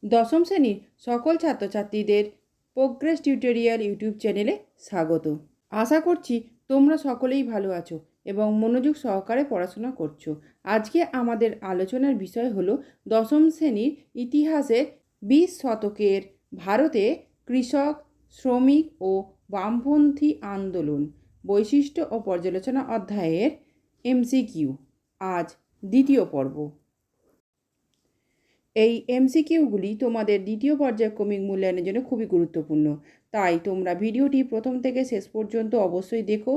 দশম শ্রেণীর সকল ছাত্রছাত্রীদের প্রোগ্রেস টিউটোরিয়াল ইউটিউব চ্যানেলে স্বাগত। আশা করছি তোমরা সকলেই ভালো আছো এবং মনোযোগ সহকারে পড়াশোনা করছো। আজকে আমাদের আলোচনার বিষয় হলো দশম শ্রেণীর ইতিহাসের 20 শতকের ভারতে কৃষক, শ্রমিক ও বামপন্থী আন্দোলন, বৈশিষ্ট্য ও পর্যালোচনা অধ্যায়ের এমসিকিউ। আজ দ্বিতীয় পর্ব। এই এমসিকিউগুলি তোমাদের দ্বিতীয় পর্যায়ক্রমিক মূল্যায়নের জন্য খুবই গুরুত্বপূর্ণ, তাই তোমরা ভিডিওটি প্রথম থেকে শেষ পর্যন্ত অবশ্যই দেখো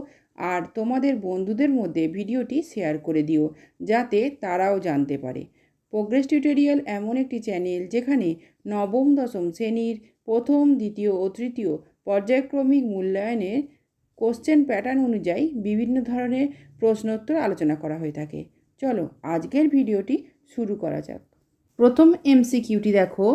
আর তোমাদের বন্ধুদের মধ্যে ভিডিওটি শেয়ার করে দিও যাতে তারাও জানতে পারে। প্রোগ্রেস টিউটোরিয়াল এমন একটি চ্যানেল যেখানে নবম দশম শ্রেণীর প্রথম, দ্বিতীয় ও তৃতীয় পর্যায়ক্রমিক মূল্যায়নের কোশ্চেন প্যাটার্ন অনুযায়ী বিভিন্ন ধরনের প্রশ্নোত্তর আলোচনা করা হয়ে থাকে। চলো আজকের ভিডিওটি শুরু করা যাক। প্রথম এমসিকিউটি দেখো,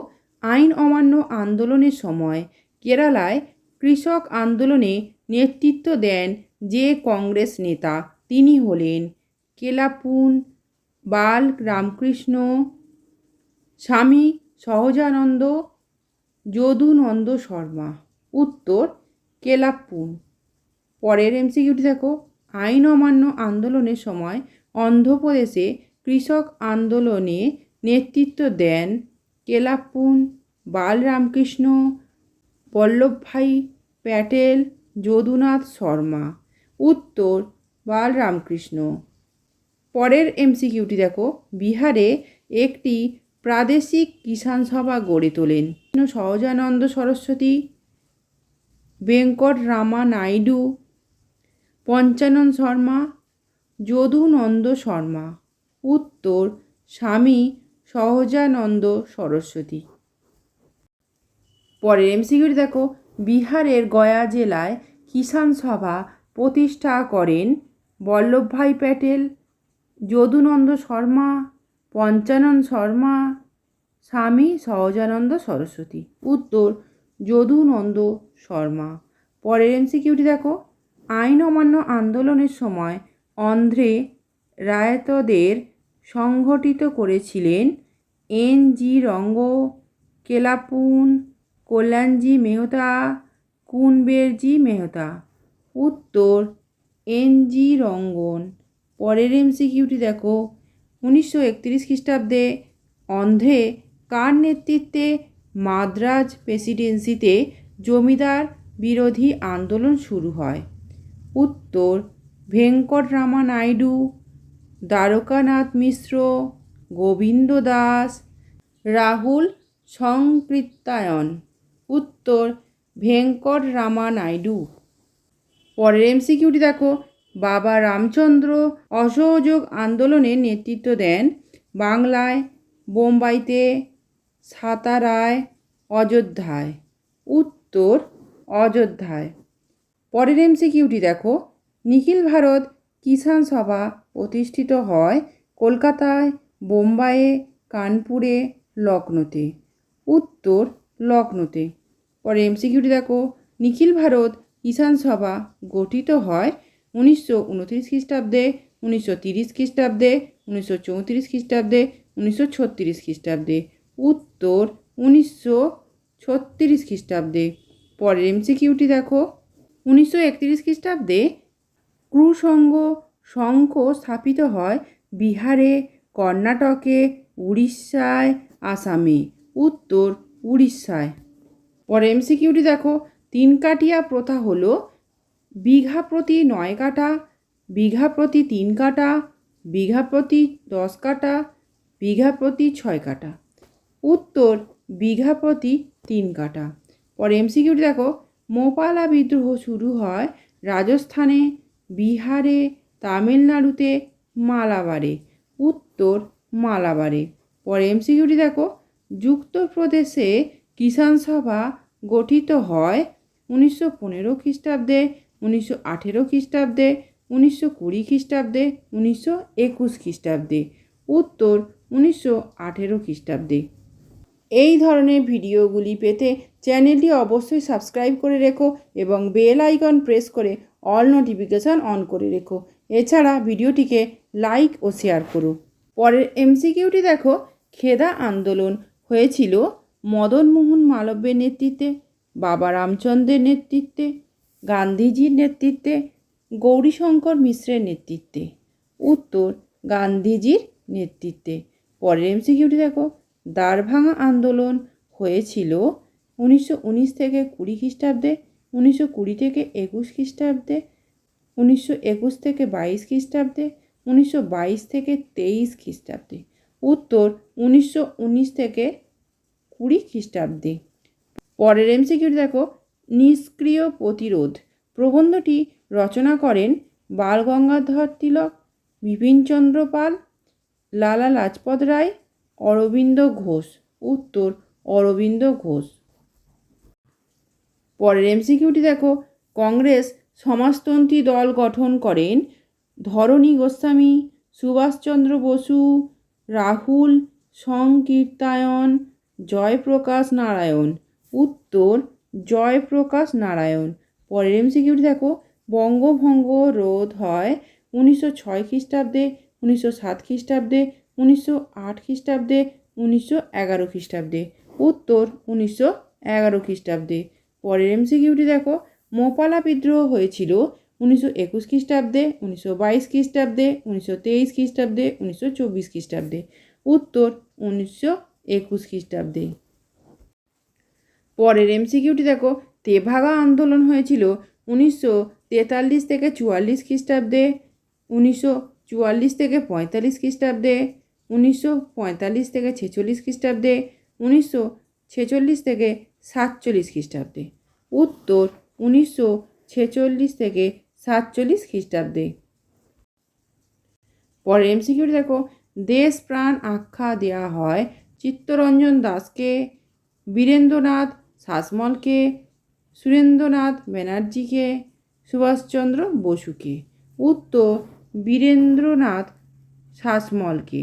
আইন অমান্য আন্দোলনের সময় কেরালায় কৃষক আন্দোলনে নেতৃত্ব দেন যে কংগ্রেস নেতা তিনি হলেন কেলাপুন বাল রামকৃষ্ণ, স্বামী সহজানন্দ, যদুনন্দ শর্মা। উত্তর কেলাপুন। পরের এমসিকিউটি দেখো, আইন অমান্য আন্দোলনের সময় অন্ধ্রপ্রদেশে কৃষক আন্দোলনে নেতৃত্ব দেন কেলাপুন বাল রামকৃষ্ণ, বল্লভভাই প্যাটেল, যদুনাথ শর্মা। উত্তর বাল রামকৃষ্ণ। পরের এমসিকিউটি দেখো, বিহারে একটি প্রাদেশিক কিষাণ সভা গড়ে তোলেন সহজানন্দ সরস্বতী, বেঙ্কট রামা নাইডু, পঞ্চানন শর্মা, যদুনন্দ শর্মা। উত্তর স্বামী সহজানন্দ সরস্বতী। পরের এমসিকিউটি দেখো, বিহারের গয়া জেলায় কিষাণ সভা প্রতিষ্ঠা করেন বল্লভভাই প্যাটেল, যদুনন্দ শর্মা, পঞ্চানন শর্মা, স্বামী সহজানন্দ সরস্বতী। উত্তর যদুনন্দ শর্মা। পরের এমসিকিউটি দেখো, আইন অমান্য আন্দোলনের সময় অন্ধ্রে রায়তদের সংগঠিত করেছিলেন এন.জি. রঙ্গ, কেলাপুন, কল্যাণজি মেহতা, কুনবেরজি মেহতা। উত্তর এন.জি. রঙ্গন। পরের এমসিকিউটি দেখো, 1931 খ্রিস্টাব্দে অন্ধ্রে কার নেতৃত্বে মাদ্রাজ প্রেসিডেন্সিতে জমিদার বিরোধী আন্দোলন শুরু হয়? উত্তর ভেঙ্কট রামা নাইডু, দ্বারকানাথ মিশ্র, গোবিন্দ দাস, রাহুল সংকৃত্তায়ন। উত্তর ভেঙ্কট রামা নাইডু। পরের এমসিকিউটি দেখো, বাবা রামচন্দ্র অসহযোগ আন্দোলনের নেতৃত্ব দেন বাংলায়, বোম্বাইতে, সাতারায়, অযোধ্যায়। উত্তর অযোধ্যায়। পরের এমসিকিউটি দেখো, নিখিল ভারত কিষাণ সভা প্রতিষ্ঠিত হয় কলকাতায়, বোম্বাইয়ে, কানপুরে, লখনৌতে। উত্তর লখনৌতে। পরে এমসিকিউটি দেখো, নিখিল ভারত কিষাণ সভা গঠিত হয় 1929 খ্রিস্টাব্দে, 1930 খ্রিস্টাব্দে, 1934 খ্রিস্টাব্দে, 1936 খ্রিস্টাব্দে। উত্তর 1936 খ্রিস্টাব্দে। পরের এমসিকিউটি দেখো, 1931 খ্রিস্টাব্দে ক্রুসঙ্গ সংঘ স্থাপিত হয় বিহারে, কর্ণাটকে, উড়িষ্যায়, আসামে। উত্তর উড়িষ্যায়। পরে এমসিকিউটি দেখো, 3 কাঠিয়া প্রথা হলো বিঘা প্রতি 9 কাঠা, বিঘা প্রতি 3 কাঠা, বিঘা প্রতি 10 কাঠা, বিঘা প্রতি 6 কাঠা। উত্তর বিঘা প্রতি 3 কাঠা। পরে এমসিকিউটি দেখো, মোপালা বিদ্রোহ শুরু হয় রাজস্থানে, বিহারে, তামিলনাড়ুতে, মালাবারে। উত্তর মালাবারে। পরে এমসিকিউটি দেখো, যুক্তপ্রদেশে কিষাণ সভা গঠিত হয় 1915 খ্রিস্টাব্দে, 1918 খ্রিস্টাব্দে, 1920 খ্রিস্টাব্দে, 1921 খ্রিস্টাব্দে। উত্তর 1918 খ্রিস্টাব্দে। এই ধরনের ভিডিওগুলি পেতে চ্যানেলটি অবশ্যই সাবস্ক্রাইব করে রেখো এবং বেল আইকন প্রেস করে অল নোটিফিকেশান অন করে রেখো। এছাড়া ভিডিওটিকে লাইক ও শেয়ার করো। পরের এমসিকিউটি দেখো, খেদা আন্দোলন হয়েছিল মদনমোহন মালব্যের নেতৃত্বে, বাবা রামচন্দ্রের নেতৃত্বে, গান্ধীজির নেতৃত্বে, গৌরীশঙ্কর মিশ্রের নেতৃত্বে? উত্তর, গান্ধীজির নেতৃত্বে। পরের এমসিকিউটি দেখো, দ্বারভাঙা আন্দোলন হয়েছিল 1919 থেকে 20 খ্রিস্টাব্দে, 1920 থেকে 21 খ্রিস্টাব্দে, 1921 থেকে 22 খ্রিস্টাব্দে, 1922 থেকে 23 খ্রিস্টাব্দে? উত্তর, 1919 থেকে 20 খ্রিস্টাব্দে। পরের এমসিকিউটি দেখো, নিষ্ক্রিয় প্রতিরোধ প্রবন্ধটি রচনা করেন বাল গঙ্গাধর তিলক, বিপিনচন্দ্র পাল, লালা লাজপত রায়, অরবিন্দ ঘোষ? উত্তর, অরবিন্দ ঘোষ। পরের এমসিকিউটি দেখো, কংগ্রেস সমাজতন্ত্রী দল গঠন করেন ধরণী গোস্বামী, সুভাষচন্দ্র বসু, রাহুল সংকীর্তায়ন, জয়প্রকাশ নারায়ণ? উত্তর, জয়প্রকাশ নারায়ণ। পরের এমসিকিউটি দেখো, বঙ্গভঙ্গ রোধ হয় 1906 খ্রিস্টাব্দে, 1907 খ্রিস্টাব্দে, 1908 খ্রিস্টাব্দে, 1911 খ্রিস্টাব্দে? উত্তর, 1911 খ্রিস্টাব্দে। পরের এমসিকিউটি দেখো, মোপালা বিদ্রোহ হয়েছিল 1921 খ্রিস্টাব্দে, 1922 খ্রিস্টাব্দে, 1923 খ্রিস্টাব্দে, 1924 খ্রিস্টাব্দে? উত্তর, 1921 খ্রিস্টাব্দে। পরের এমসিকিউটি দেখো, তেভাগা আন্দোলন হয়েছিল 1943 থেকে 44 খ্রিস্টাব্দে, 1944 থেকে 45 খ্রিস্টাব্দে, 1945 থেকে 46 খ্রিস্টাব্দে, 1946 থেকে 47 খ্রিস্টাব্দে? উত্তর, 1946 থেকে 47 খ্রিস্টাব্দে। পরের এমসিকিউটি দেখো, দেশ প্রাণ আখ্যা দেওয়া হয় চিত্তরঞ্জন দাসকে, বীরেন্দ্রনাথ শাসমলকে, সুরেন্দ্রনাথ ব্যানার্জিকে, সুভাষচন্দ্র বসুকে? উত্তর, বীরেন্দ্রনাথ শাসমলকে।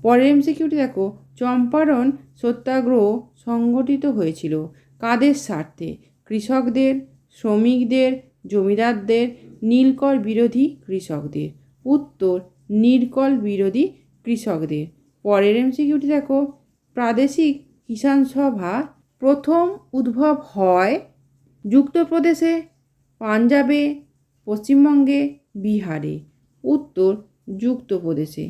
পরের এমসিকিউটি দেখো, চম্পারণ সত্যাগ্রহ সংগঠিত হয়েছিল কাদের স্বার্থে? কৃষকদের, শ্রমিকদের, জমিদারদের, নীলকর বিরোধী কৃষকদের? উত্তর, নীলকর বিরোধী কৃষকদের। পরের এমসিকিউটি দেখো, প্রাদেশিক কিষাণ সভা প্রথম উদ্ভব হয় যুক্তপ্রদেশে, পাঞ্জাবে, পশ্চিমবঙ্গে, বিহারে? উত্তর, যুক্তপ্রদেশে।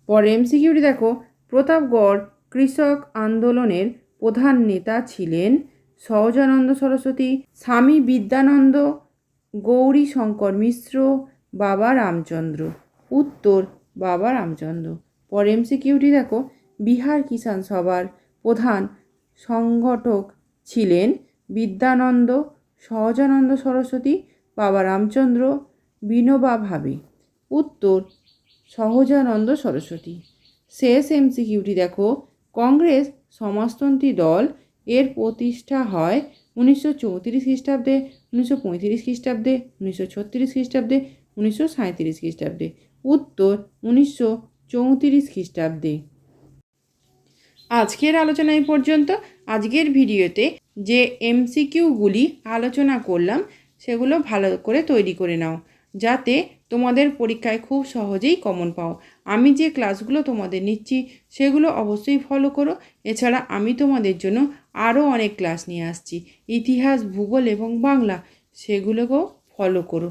পরের এমসিকিউটি দেখো, প্রতাপগড় কৃষক আন্দোলনের প্রধান নেতা ছিলেন সহজানন্দ সরস্বতী, স্বামী বিদ্যানন্দ, গৌরীশঙ্কর মিশ্র, বাবা রামচন্দ্র? উত্তর, বাবা রামচন্দ্র। পরের এমসিকিউটি দেখো, বিহার কিষাণ সভার প্রধান সংগঠক ছিলেন বিদ্যানন্দ, সহজানন্দ সরস্বতী, বাবা রামচন্দ্র, বিনোবা ভাবে? উত্তর, সহজানন্দ সরস্বতী। শেষ এমসিকিউটি দেখো, কংগ্রেস সমাজতন্ত্রী দল এর প্রতিষ্ঠা হয় 1934 খ্রিস্টাব্দে, 1935 খ্রিস্টাব্দে, 1936 খ্রিস্টাব্দে, 1937 খ্রিস্টাব্দে? উত্তর, 1934 খ্রিস্টাব্দে। আজকের আলোচনা এই পর্যন্ত। আজকের ভিডিওতে যে এমসিকিউগুলি আলোচনা করলাম সেগুলো ভালো করে তৈরি করে নাও, যাতে তোমাদের পরীক্ষায় খুব সহজেই কমন পাও। আমি যে ক্লাসগুলো তোমাদের নিচ্ছি সেগুলো অবশ্যই ফলো করো। এছাড়া আমি তোমাদের জন্য আরও অনেক ক্লাস নিয়ে আসছি, ইতিহাস, ভূগোল এবং বাংলা, সেগুলোকেও ফলো করো।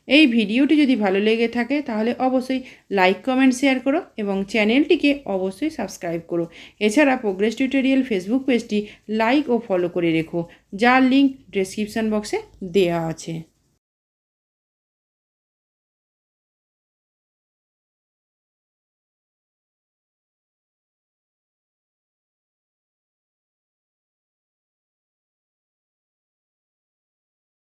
এই ভিডিওটি যদি ভালো লেগে থাকে তাহলে অবশ্যই লাইক, কমেন্ট, শেয়ার করো এবং চ্যানেলটিকে অবশ্যই সাবস্ক্রাইব করো। এছাড়া প্রোগ্রেস টিউটোরিয়াল ফেসবুক পেজটি লাইক ও ফলো করে রেখো, যার লিঙ্ক ডেসক্রিপশান বক্সে দেওয়া আছে।